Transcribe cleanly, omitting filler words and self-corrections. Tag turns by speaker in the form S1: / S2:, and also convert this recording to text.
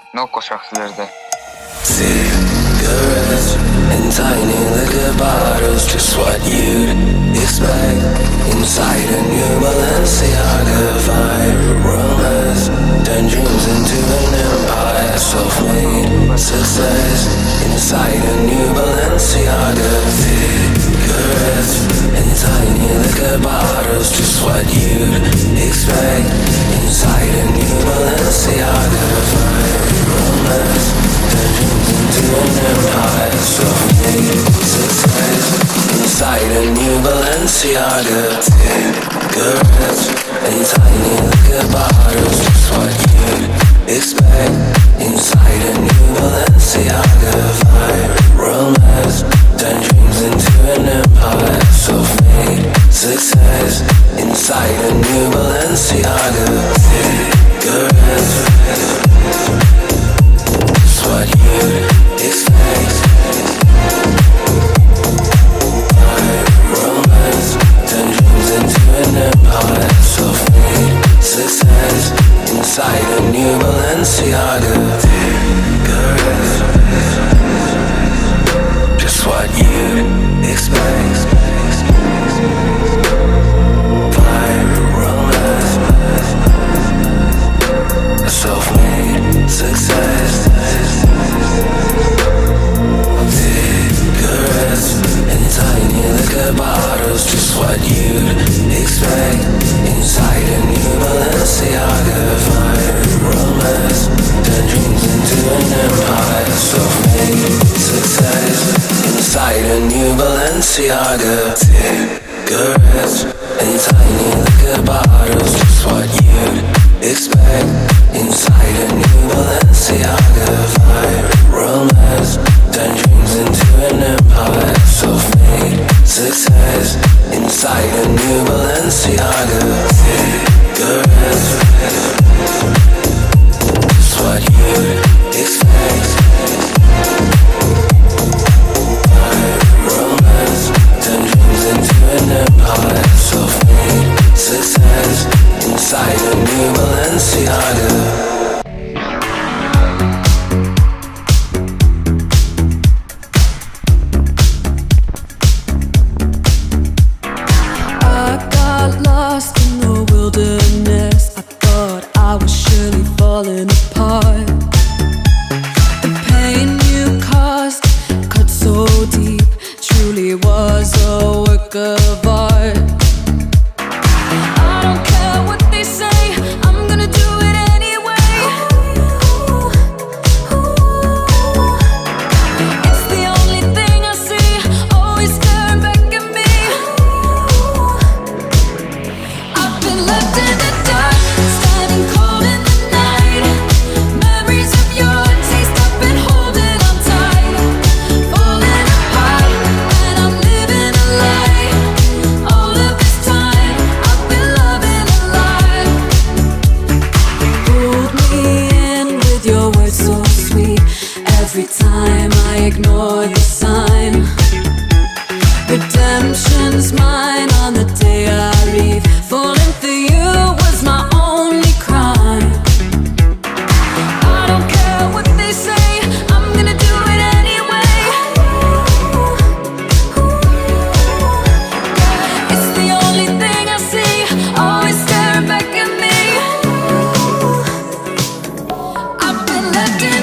S1: No koşaq sizlərdə.
S2: Cigarettes and tiny liquor bottles, just what you'd expect inside a new Balenciaga vibe. Romance, turn dreams into an empire, self-made success inside a new Balenciaga. Cigarettes and tiny liquor bottles, just what you'd expect inside a new Balenciaga vibe. Romance, turn dreams into an empire, self-made success inside a new Balenciaga. Cigarettes and tiny liquor bottles, just what you'd expect inside a new Balenciaga vibe. Romance, turn dreams into an empire, self-made success inside a new Balenciaga. Cigarettes, just what you'd expect. Romance, turn dreams into an empire, self-made success inside a new Balenciaga. Cigarettes, just what you'd expect. Romance, a self-made success. Cigarettes and tiny liquor bottles, just what you'd expect inside a new Balenciaga vibe. Romance, turn dreams into an empire, self-made success inside a new Balenciaga. Cigarettes and tiny liquor bottles, just what you'd expect inside a new Balenciaga vibe. Romance, turn dreams into an empire, self-made success inside a new Balenciaga. Cigarettes, just what you'd expect. Romance, turn dreams into an empire, self-made success inside a new Balenciaga.
S3: Falling apart. The pain you caused cut so deep, truly was a work of art. I don't care what they say, I'm gonna do it anyway. It's the only thing I see, always staring back at me. I've been left in the dark, standing cold in the night. Memories of your taste, I've been holding on tight. Falling apart, and I'm living a lie. All of this time, I've been loving a lie. Pulled me in with your words so sweet. Every time I ignore the sign. Redemption's mine on the day I leave. Falling for you was my only crime. I don't care what they say, I'm gonna do it anyway. It's the only thing I see, always staring back at me. I've been left in